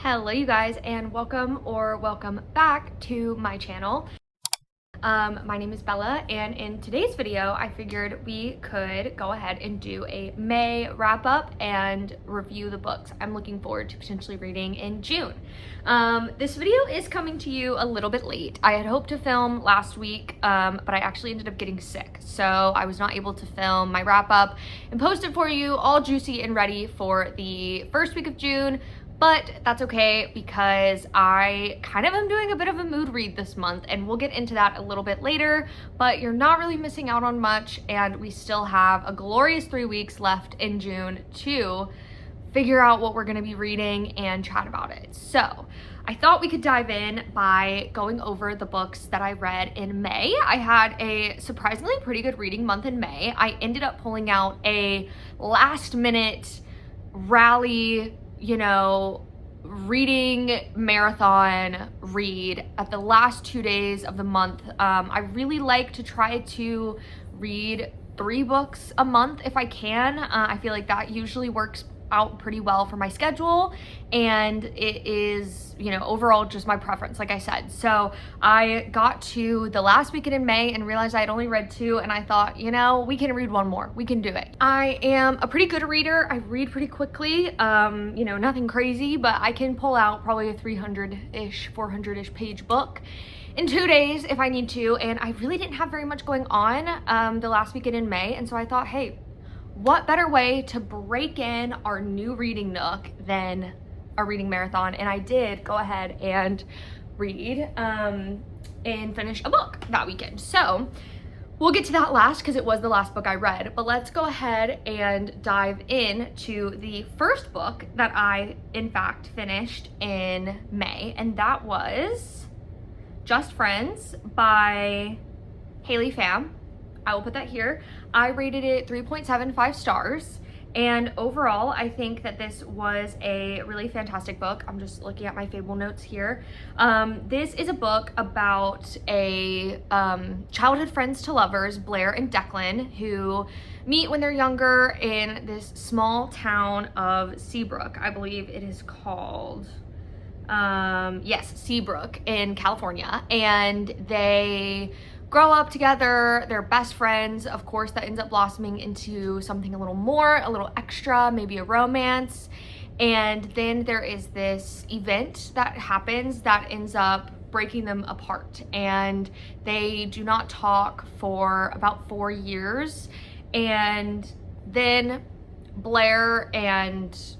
Hello you guys, and welcome back to my channel. My name is Bella, and in today's video I figured we could go ahead and do a May wrap up and review the books I'm looking forward to potentially reading in June. This video is coming to you a little bit late. I had hoped to film last week, but I actually ended up getting sick, so I was not able to film my wrap up and post it for you all juicy and ready for the first week of June. But that's okay because I kind of am doing a bit of a mood read this month, and we'll get into that a little bit later, but you're not really missing out on much, and we still have a glorious 3 weeks left in June to figure out what we're gonna be reading and chat about it. So I thought we could dive in by going over the books that I read in May. I had a surprisingly pretty good reading month in May. I ended up pulling out a last minute rally, reading marathon read at the last 2 days of the month. I really like to try to read 3 books a month if I can. I feel like that usually works out pretty well for my schedule, and it is, overall just my preference, like I said. So I got to the last weekend in May and realized I had only read 2, and I thought, we can read 1 more. We can do it. I am a pretty good reader. I read pretty quickly, nothing crazy, but I can pull out probably a 300-ish, 400-ish page book in 2 days if I need to, and I really didn't have very much going on the last weekend in May, and so I thought, hey, what better way to break in our new reading nook than a reading marathon? And I did go ahead and read and finish a book that weekend. So we'll get to that last because it was the last book I read, but let's go ahead and dive into the first book that I in fact finished in May, and that was Just Friends by Haley Pham. I will put that here. I rated it 3.75 stars, and overall I think that this was a really fantastic book. I'm just looking at my Fable notes here. This is a book about a childhood friends to lovers, Blair and Declan, who meet when they're younger in this small town of Seabrook. I believe it is called Seabrook in California, and they grow up together. They're best friends. Of course, that ends up blossoming into something a little more, a little extra, maybe a romance. And then there is this event that happens that ends up breaking them apart, and they do not talk for about 4 years. And then Blair ends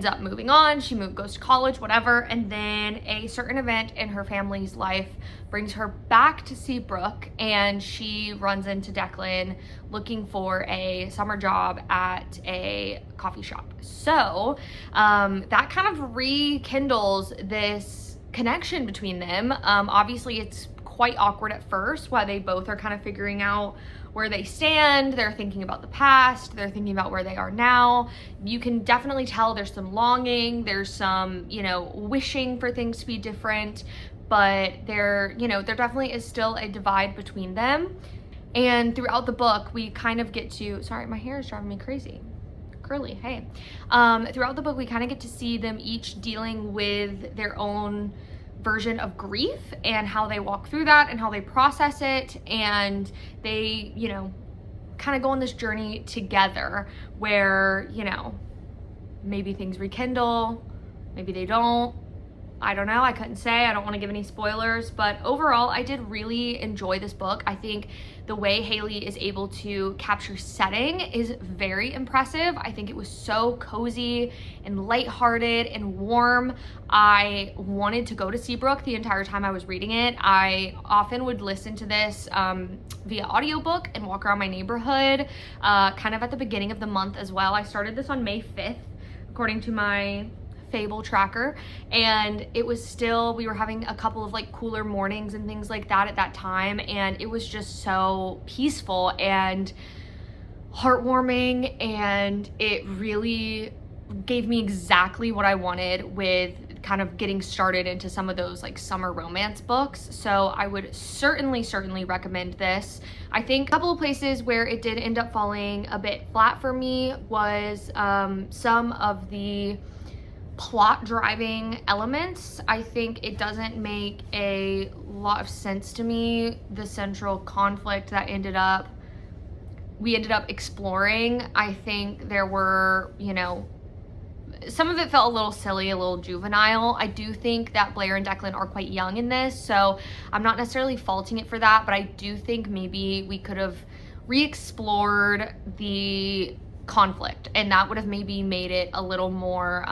up moving on. She goes to college, whatever, and then a certain event in her family's life brings her back to Seabrook, and she runs into Declan looking for a summer job at a coffee shop. So that kind of rekindles this connection between them. Obviously it's quite awkward at first while they both are kind of figuring out where they stand. They're thinking about the past, they're thinking about where they are now. You can definitely tell there's some longing, there's some, wishing for things to be different, but there definitely is still a divide between them. And throughout the book, we kind of get to, sorry, my hair is driving me crazy. Curly, hey. Throughout the book, we kind of get to see them each dealing with their own version of grief and how they walk through that and how they process it, and they kind of go on this journey together where maybe things rekindle, maybe they don't. I don't know, I couldn't say. I don't want to give any spoilers, but overall I did really enjoy this book. I think the way Haley is able to capture setting is very impressive. I think it was so cozy and lighthearted and warm. I wanted to go to Seabrook the entire time I was reading it. I often would listen to this via audiobook and walk around my neighborhood kind of at the beginning of the month as well. I started this on May 5th, according to my Fable tracker, and it was still, we were having a couple of cooler mornings and things like that at that time, and it was just so peaceful and heartwarming, and it really gave me exactly what I wanted with kind of getting started into some of those summer romance books. So I would certainly recommend this. I think a couple of places where it did end up falling a bit flat for me was some of the plot driving elements, I think it doesn't make a lot of sense to me, the central conflict that we ended up exploring. I think there were, you know, some of it felt a little silly, a little juvenile. I do think that Blair and Declan are quite young in this, so I'm not necessarily faulting it for that, but I do think maybe we could have re-explored the conflict, and that would have maybe made it a little more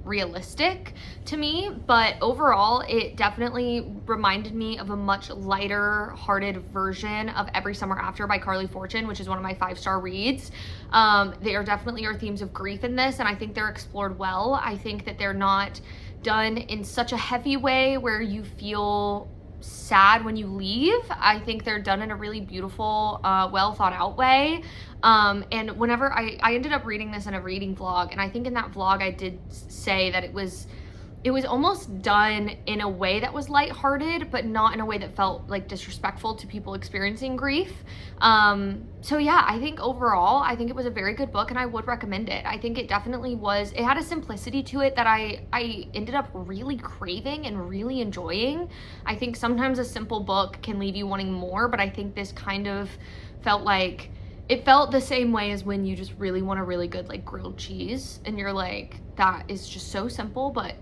realistic to me. But overall, it definitely reminded me of a much lighter hearted version of Every Summer After by Carly Fortune, which is one of my 5-star reads. There definitely are themes of grief in this, and I think they're explored well. I think that they're not done in such a heavy way where you feel sad when you leave. I think they're done in a really beautiful, well thought out way. And whenever I ended up reading this in a reading vlog, and I think in that vlog I did say that it was almost done in a way that was lighthearted, but not in a way that felt like disrespectful to people experiencing grief. So yeah, I think overall, I think it was a very good book, and I would recommend it. I think it definitely was, it had a simplicity to it that I ended up really craving and really enjoying. I think sometimes a simple book can leave you wanting more, but I think this kind of felt like, it felt the same way as when you just really want a really good like grilled cheese, and you're like, that is just so simple, but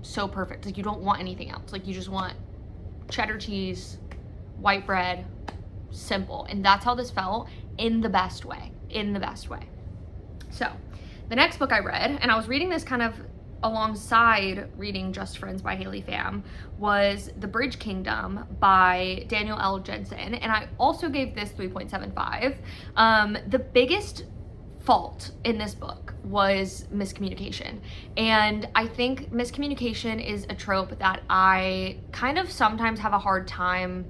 so perfect. Like you don't want anything else. Like you just want cheddar cheese, white bread, simple. And that's how this felt, in the best way, So the next book I read, and I was reading this kind of alongside reading Just Friends by Haley Pham, was The Bridge Kingdom by Daniel L. Jensen, and I also gave this 3.75. The biggest fault in this book was miscommunication, and I think miscommunication is a trope that I kind of sometimes have a hard time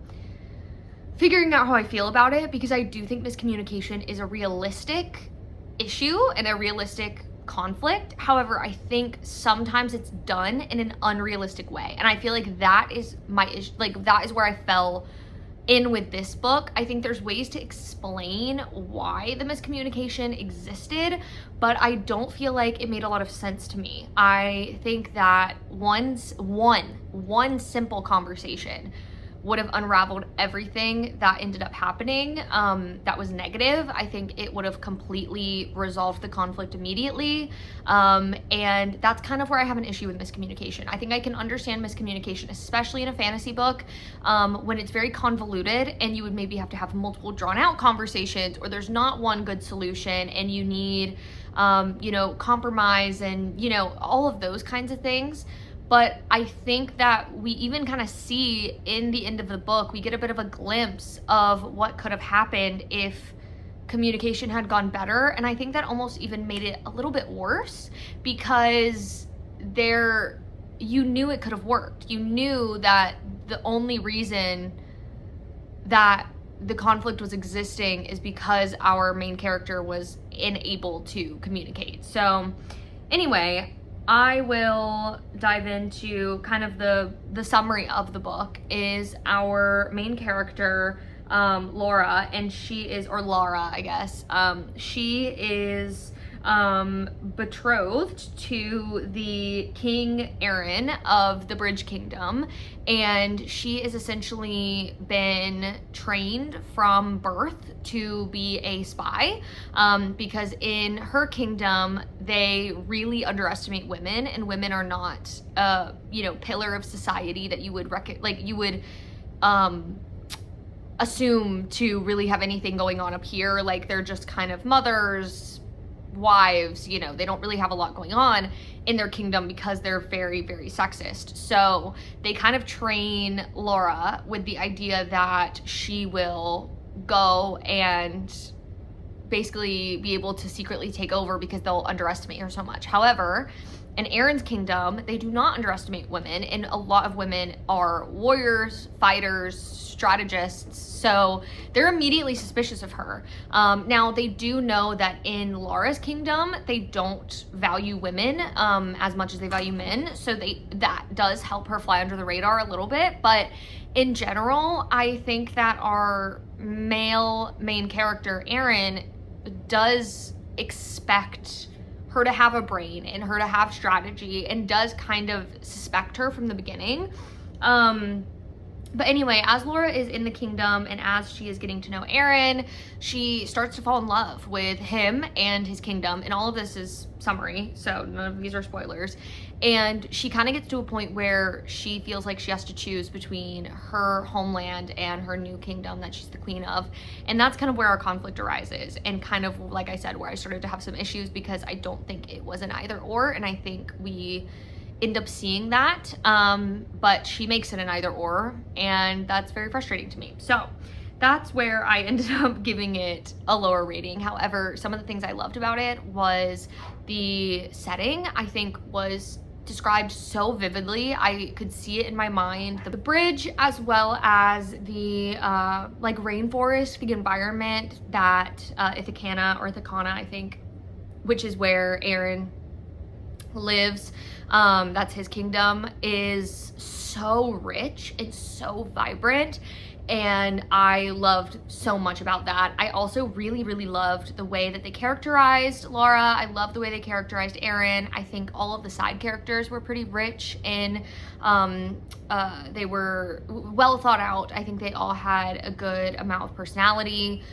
figuring out how I feel about it, because I do think miscommunication is a realistic issue and a realistic conflict. However, I think sometimes it's done in an unrealistic way, and I feel like that is my issue. Like that is where I fell in with this book. I think there's ways to explain why the miscommunication existed, but I don't feel like it made a lot of sense to me. I think that one simple conversation would have unraveled everything that ended up happening that was negative. I think it would have completely resolved the conflict immediately. And that's kind of where I have an issue with miscommunication. I think I can understand miscommunication, especially in a fantasy book, when it's very convoluted and you would maybe have to have multiple drawn out conversations, or there's not one good solution and you need, you know, compromise and, you know, all of those kinds of things. But I think that we even kind of see in the end of the book, we get a bit of a glimpse of what could have happened if communication had gone better. And I think that almost even made it a little bit worse, because you knew it could have worked. You knew that the only reason that the conflict was existing is because our main character was unable to communicate. So anyway, I will dive into kind of the summary of the book. Is our main character, Laura, and she is, or Lara, I guess. She is betrothed to the King Aaron of the Bridge Kingdom, and she is essentially been trained from birth to be a spy, because in her kingdom they really underestimate women, and women are not you know, pillar of society that you would assume to really have anything going on up here. Like they're just kind of mothers, wives, you know, they don't really have a lot going on in their kingdom because they're very, very sexist. So they kind of train Laura with the idea that she will go and basically be able to secretly take over because they'll underestimate her so much. However, in Aaron's kingdom, they do not underestimate women, and a lot of women are warriors, fighters, strategists, so they're immediately suspicious of her. Now, they do know that in Laura's kingdom, they don't value women as much as they value men, so that does help her fly under the radar a little bit, but in general, I think that our male main character, Aaron, does expect her to have a brain and her to have strategy, and does kind of suspect her from the beginning. But anyway, as Laura is in the kingdom and as she is getting to know Aaron, she starts to fall in love with him and his kingdom. And all of this is summary, so none of these are spoilers. And she kind of gets to a point where she feels like she has to choose between her homeland and her new kingdom that she's the queen of. And that's kind of where our conflict arises. And kind of, like I said, where I started to have some issues, because I don't think it was an either or. And I think we end up seeing that, but she makes it an either or, and that's very frustrating to me. So that's where I ended up giving it a lower rating. However, some of the things I loved about it was the setting, I think, was described so vividly. I could see it in my mind. The bridge, as well as the like rainforest environment that Ithacana, I think, which is where Aaron lives, that's his kingdom, is so rich. It's so vibrant, and I loved so much about that. I also really loved the way that they characterized Laura. I loved the way they characterized Aaron. I think all of the side characters were pretty rich and they were well thought out. I think they all had a good amount of personality.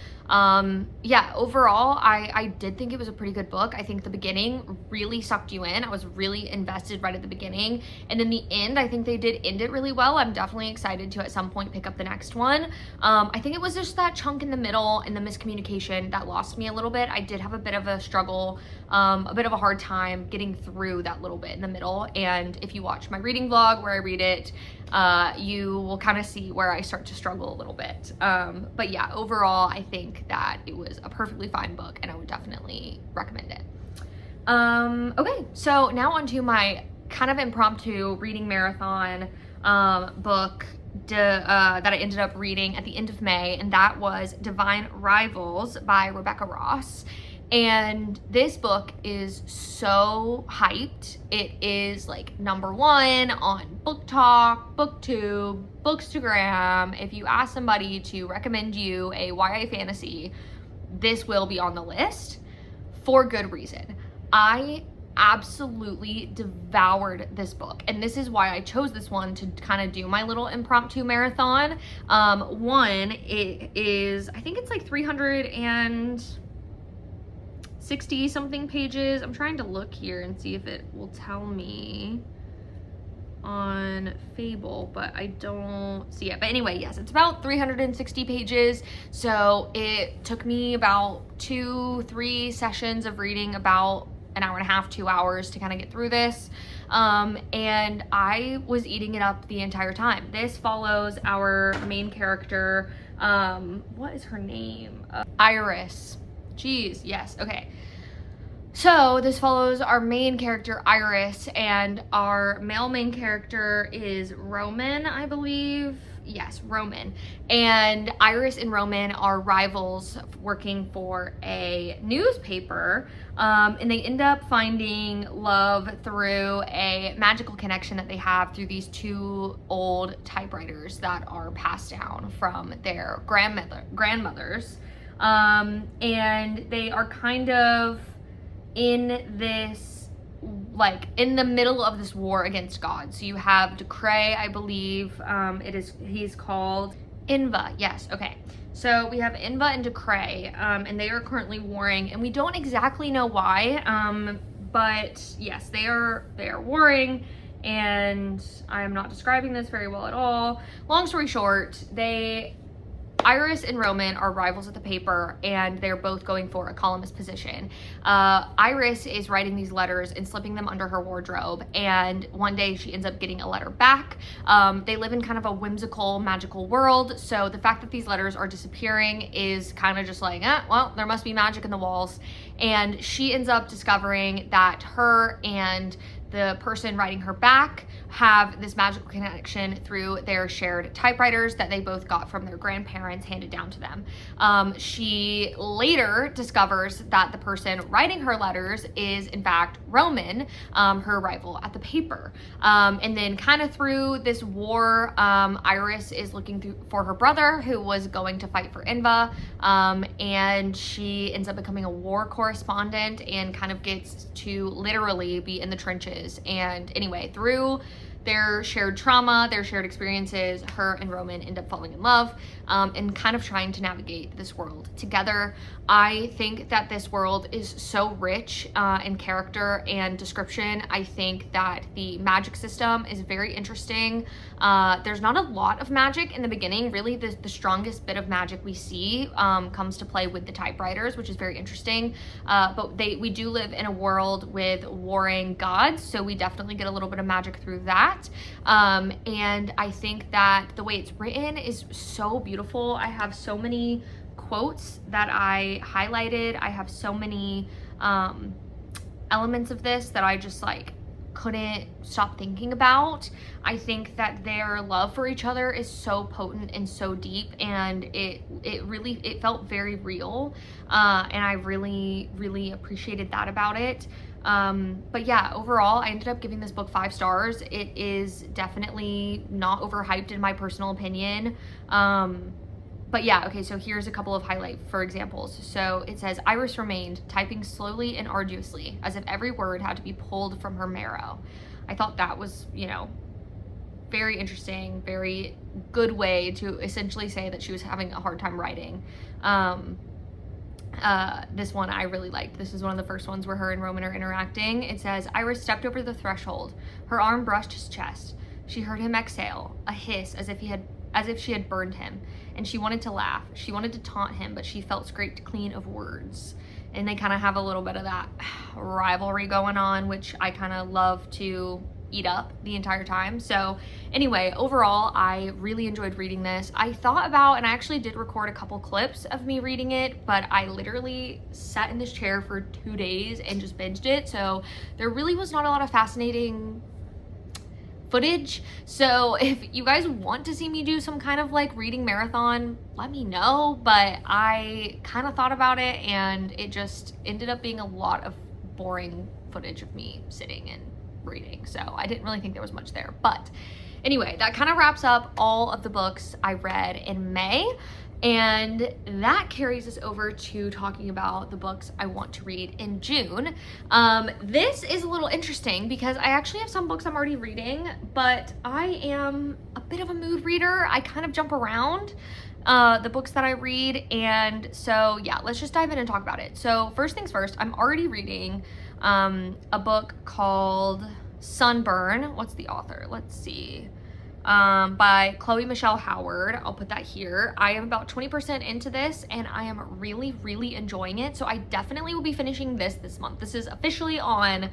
Yeah, overall, I did think it was a pretty good book. I think the beginning really sucked you in. I was really invested right at the beginning. And in the end, I think they did end it really well. I'm definitely excited to at some point pick up the next one. I think it was just that chunk in the middle and the miscommunication that lost me a little bit. I did have a bit of a struggle, a bit of a hard time getting through that little bit in the middle. And if you watch my reading vlog where I read it, you will kind of see where I start to struggle a little bit. But yeah, overall, I think that it was a perfectly fine book, and I would definitely recommend it. Okay, so now onto my kind of impromptu reading marathon book that I ended up reading at the end of May, and that was Divine Rivals by Rebecca Ross. And this book is so hyped. It is like #1 on Book Talk, BookTube, Bookstagram. If you ask somebody to recommend you a YA fantasy, this will be on the list for good reason. I absolutely devoured this book, and this is why I chose this one to kind of do my little impromptu marathon. One, it is, I think it's like 360 something pages. I'm trying to look here and see if it will tell me on Fable, but I don't see it. But anyway, yes, it's about 360 pages. So it took me about 2-3 sessions of reading, about an hour and a half, 2 hours to kind of get through this. And I was eating it up the entire time. This follows our main character. What is her name? Iris. Jeez, yes, okay. So this follows our main character, Iris, and our male main character is Roman, I believe. Yes, Roman. And Iris and Roman are rivals working for a newspaper, and they end up finding love through a magical connection that they have through these 2 old typewriters that are passed down from their grandmothers. And they are kind of in this, like, in the middle of this war against God. So you have Decray, I believe, he's called Inva. Yes, okay. So we have Inva and Decray, and they are currently warring, and we don't exactly know why, but yes, they are warring, and I am not describing this very well at all. Long story short, Iris and Roman are rivals at the paper, and they're both going for a columnist position. Iris is writing these letters and slipping them under her wardrobe, and one day she ends up getting a letter back. They live in kind of a whimsical, magical world, so the fact that these letters are disappearing is kind of just like, well, there must be magic in the walls. And she ends up discovering that her and the person writing her back have this magical connection through their shared typewriters that they both got from their grandparents handed down to them. She later discovers that the person writing her letters is in fact Roman, her rival at the paper. And then kind of through this war, Iris is looking for her brother who was going to fight for Inva, and she ends up becoming a war correspondent and kind of gets to literally be in the trenches. And anyway, through their shared trauma, their shared experiences, her and Roman end up falling in love, and kind of trying to navigate this world together. I think that this world is so rich in character and description. I think that the magic system is very interesting. There's not a lot of magic in the beginning. Really, the strongest bit of magic we see comes to play with the typewriters, which is very interesting. But we do live in a world with warring gods, so we definitely get a little bit of magic through that. And I think that the way it's written is so beautiful. I have so many quotes that I highlighted. I have so many elements of this that I just like couldn't stop thinking about. I think that their love for each other is so potent and so deep, and it felt very real, and I really appreciated that about it. But yeah, overall, I ended up giving this book 5 stars. It is definitely not overhyped in my personal opinion. But yeah, okay, so here's a couple of highlight for examples. So it says, Iris remained, typing slowly and arduously, as if every word had to be pulled from her marrow. I thought that was, very interesting, very good way to essentially say that she was having a hard time writing. This one I really liked. This is one of the first ones where her and Roman are interacting. It says, Iris stepped over the threshold. Her arm brushed his chest. She heard him exhale, a hiss as if she had burned him, and she wanted to laugh. She wanted to taunt him, but she felt scraped clean of words. And they kind of have a little bit of that rivalry going on, which I kind of love to eat up the entire time. So anyway, overall, I really enjoyed reading this. I thought about, and I actually did record a couple clips of me reading it, but I literally sat in this chair for 2 days and just binged it. So there really was not a lot of fascinating footage. So if you guys want to see me do some kind of like reading marathon, let me know. But I kind of thought about it, and it just ended up being a lot of boring footage of me sitting and reading. So I didn't really think there was much there. But anyway, that kind of wraps up all of the books I read in May. And that carries us over to talking about the books I want to read in June. This is a little interesting because I actually have some books I'm already reading, but I am a bit of a mood reader. I kind of jump around the books that I read. And so yeah, let's just dive in and talk about it. So first things first, I'm already reading a book called Sunburn. What's the author? Let's see. By Chloe Michelle Howard. I'll put that here. I am about 20% into this, and I am really enjoying it. So I definitely will be finishing this month. This is officially on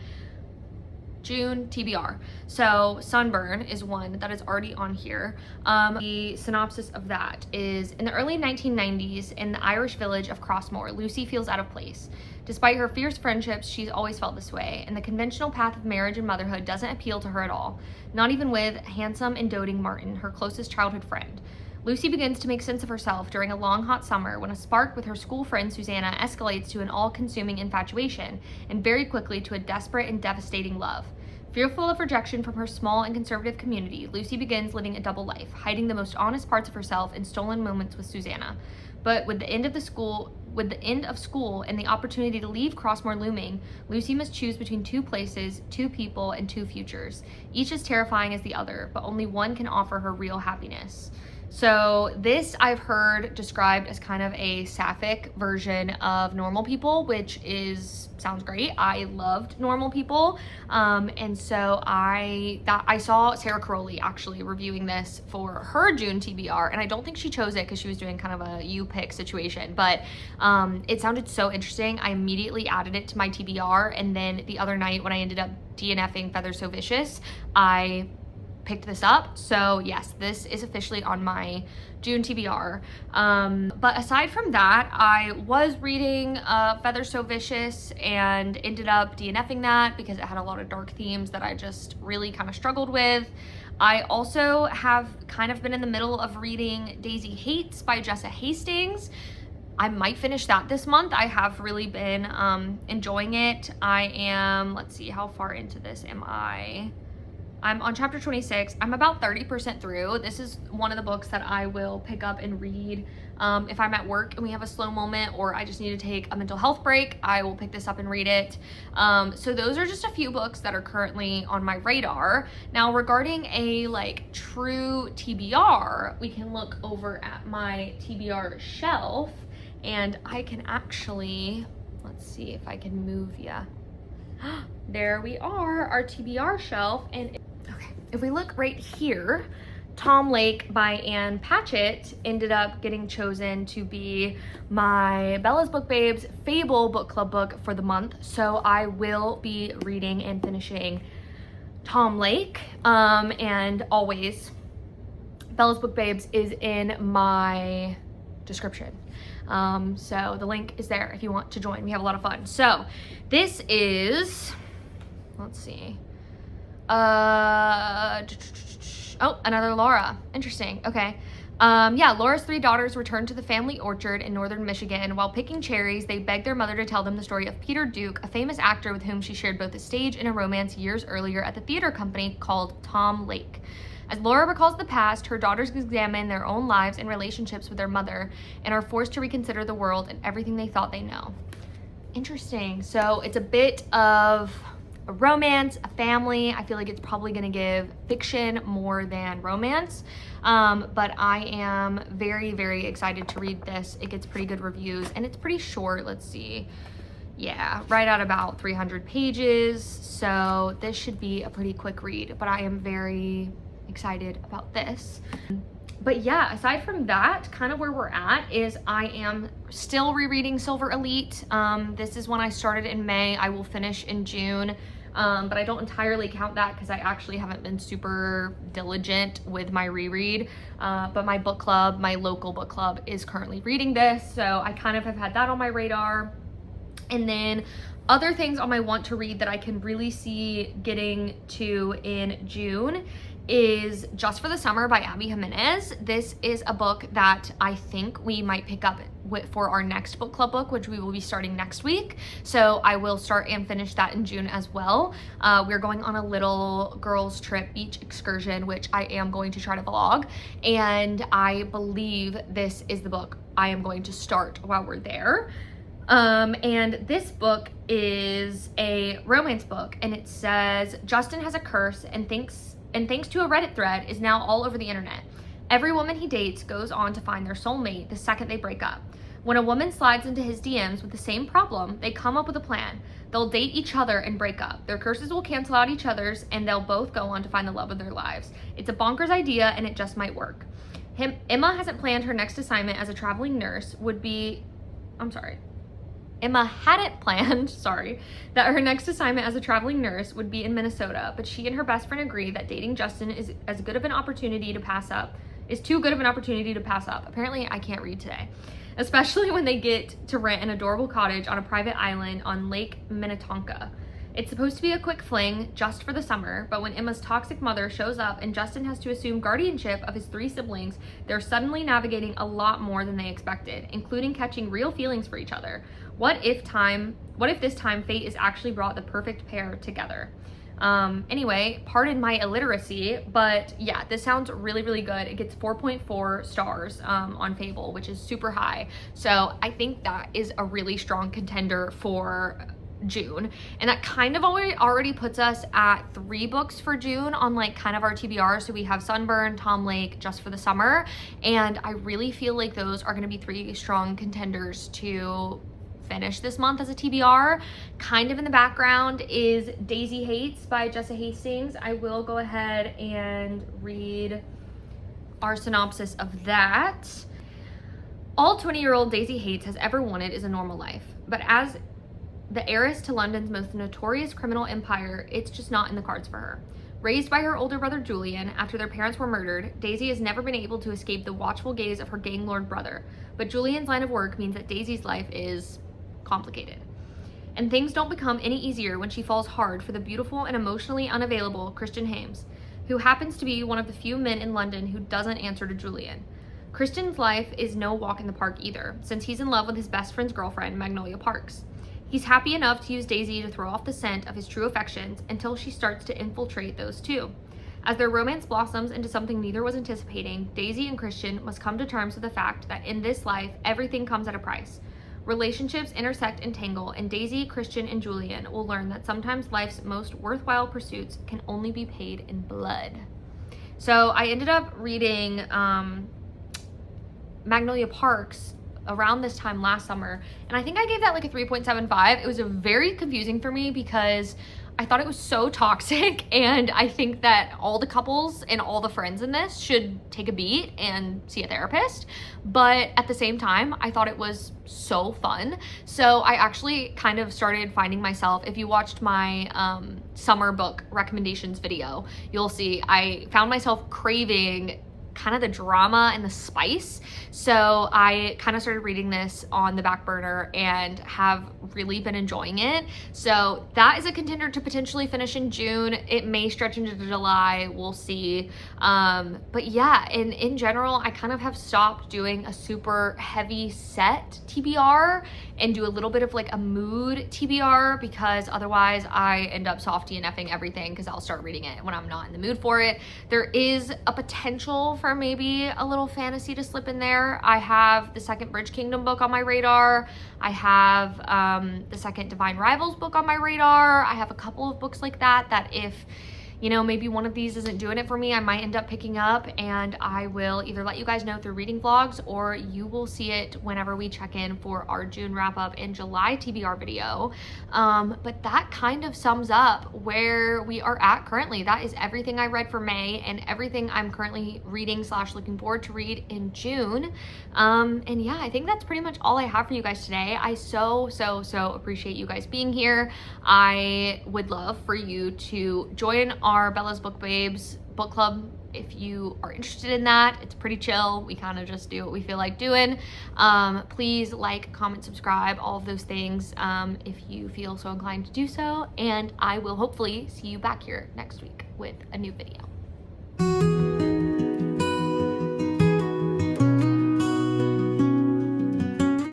June TBR. So Sunburn is one that is already on here. The synopsis of that is, in the early 1990s, in the Irish village of Crossmore, Lucy feels out of place. Despite her fierce friendships, she's always felt this way, and the conventional path of marriage and motherhood doesn't appeal to her at all, not even with handsome and doting Martin, her closest childhood friend. Lucy begins to make sense of herself during a long, hot summer when a spark with her school friend Susanna escalates to an all-consuming infatuation, and very quickly to a desperate and devastating love. Fearful of rejection from her small and conservative community, Lucy begins living a double life, hiding the most honest parts of herself in stolen moments with Susanna. But with the end of school and the opportunity to leave Crossmore looming, Lucy must choose between 2 places, 2 people, and 2 futures, each as terrifying as the other, but only one can offer her real happiness. So this I've heard described as kind of a sapphic version of Normal People, which sounds great. I loved Normal People. And so I saw Sarah Caroli actually reviewing this for her June TBR, and I don't think she chose it because she was doing kind of a you pick situation, but it sounded so interesting. I immediately added it to my TBR, and then the other night when I ended up DNFing Feather So Vicious, I picked this up. So yes, this is officially on my June TBR. But aside from that, I was reading Feather So Vicious and ended up DNFing that because it had a lot of dark themes that I just really kind of struggled with. I also have kind of been in the middle of reading Daisy Hates by Jessa Hastings. I might finish that this month. I have really been enjoying it. I am, let's see, how far into this am I? I'm on chapter 26. I'm about 30% through. This is one of the books that I will pick up and read if I'm at work and we have a slow moment, or I just need to take a mental health break. I will pick this up and read it. So those are just a few books that are currently on my radar. Now, regarding a like true TBR, we can look over at my TBR shelf, and I can actually, let's see if I can move ya. There we are, our TBR shelf. And okay, if we look right here, Tom Lake by Ann Patchett ended up getting chosen to be my Bella's Book Babes Fable book club book for the month. So I will be reading and finishing Tom Lake. And always, Bella's Book Babes is in my description. So the link is there if you want to join. We have a lot of fun. So this is, let's see. Oh, another Laura. Interesting. Okay. Yeah, Laura's 3 daughters return to the family orchard in northern Michigan. While picking cherries, they beg their mother to tell them the story of Peter Duke, a famous actor with whom she shared both a stage and a romance years earlier at the theater company called Tom Lake. As Laura recalls the past, her daughters examine their own lives and relationships with their mother and are forced to reconsider the world and everything they thought they know. Interesting. So it's a bit of a romance, a family. I feel like it's probably going to give fiction more than romance. But I am very, very excited to read this. It gets pretty good reviews and it's pretty short. Let's see. Yeah, right at about 300 pages. So this should be a pretty quick read, but I am very excited about this. But yeah, aside from that, kind of where we're at is I am still rereading Silver Elite. This is one I started in May. I will finish in June. But I don't entirely count that because I actually haven't been super diligent with my reread. But my book club, my local book club, is currently reading this. So I kind of have had that on my radar. And then other things on my want to read that I can really see getting to in June is Just for the Summer by Abby Jimenez. This is a book that I think we might pick up for our next book club book, which we will be starting next week. So I will start and finish that in June as well. We're going on a little girls trip beach excursion, which I am going to try to vlog. And I believe this is the book I am going to start while we're there. And this book is a romance book, and it says Justin has a curse and thanks to a Reddit thread is now all over the internet. Every woman he dates goes on to find their soulmate the second they break up. When a woman slides into his DMs with the same problem, they come up with a plan. They'll date each other and break up. Their curses will cancel out each other's, and they'll both go on to find the love of their lives. It's a bonkers idea, and it just might work. Emma hasn't planned her next assignment as a traveling nurse Emma hadn't planned, that her next assignment as a traveling nurse would be in Minnesota, but she and her best friend agree that dating Justin is too good of an opportunity to pass up. Apparently, I can't read today. Especially when they get to rent an adorable cottage on a private island on Lake Minnetonka. It's supposed to be a quick fling just for the summer, but when Emma's toxic mother shows up and Justin has to assume guardianship of his 3 siblings, they're suddenly navigating a lot more than they expected, including catching real feelings for each other. What if this time fate is actually brought the perfect pair together? Anyway, pardon my illiteracy, but yeah, this sounds really, really good. It gets 4.4 stars on Fable, which is super high. So I think that is a really strong contender for June, and that kind of already puts us at 3 books for June on like kind of our TBR. So we have Sunburn, Tom Lake, Just for the Summer, and I really feel like those are going to be 3 strong contenders to finish this month as a TBR. Kind of in the background is Daisy Hates by Jessa Hastings. I will go ahead and read our synopsis of that. All 20-year-old Daisy Hates has ever wanted is a normal life, but as the heiress to London's most notorious criminal empire, it's just not in the cards for her. Raised by her older brother Julian after their parents were murdered, Daisy has never been able to escape the watchful gaze of her gang lord brother, but Julian's line of work means that Daisy's life is complicated. And things don't become any easier when she falls hard for the beautiful and emotionally unavailable Christian Hames, who happens to be one of the few men in London who doesn't answer to Julian. Christian's life is no walk in the park either, since he's in love with his best friend's girlfriend, Magnolia Parks. He's happy enough to use Daisy to throw off the scent of his true affections until she starts to infiltrate those two. As their romance blossoms into something neither was anticipating, Daisy and Christian must come to terms with the fact that in this life, everything comes at a price. Relationships intersect and tangle, and Daisy, Christian, and Julian will learn that sometimes life's most worthwhile pursuits can only be paid in blood. So I ended up reading Magnolia Parks around this time last summer, and I think I gave that like a 3.75. It was very confusing for me because I thought it was so toxic, and I think that all the couples and all the friends in this should take a beat and see a therapist. But at the same time, I thought it was so fun. So I actually kind of started finding myself, if you watched my summer book recommendations video, you'll see I found myself craving kind of the drama and the spice. So I kind of started reading this on the back burner and have really been enjoying it. So that is a contender to potentially finish in June. It may stretch into July, we'll see. But yeah, in general, I kind of have stopped doing a super heavy set TBR and do a little bit of like a mood TBR, because otherwise I end up softy and effing everything because I'll start reading it when I'm not in the mood for it. There is a potential for maybe a little fantasy to slip in there. I have the second Bridge Kingdom book on my radar. I have the second Divine Rivals book on my radar. I have a couple of books like that if, you know, maybe one of these isn't doing it for me, I might end up picking up, and I will either let you guys know through reading vlogs, or you will see it whenever we check in for our June wrap up and July TBR video. But that kind of sums up where we are at currently. That is everything I read for May and everything I'm currently reading / looking forward to read in June. And yeah, I think that's pretty much all I have for you guys today. I so appreciate you guys being here. I would love for you to join our Bella's Book Babes book club if you are interested in that. It's pretty chill. We kind of just do what we feel like doing. Please like, comment, subscribe, all of those things if you feel so inclined to do so, and I will hopefully see you back here next week with a new video.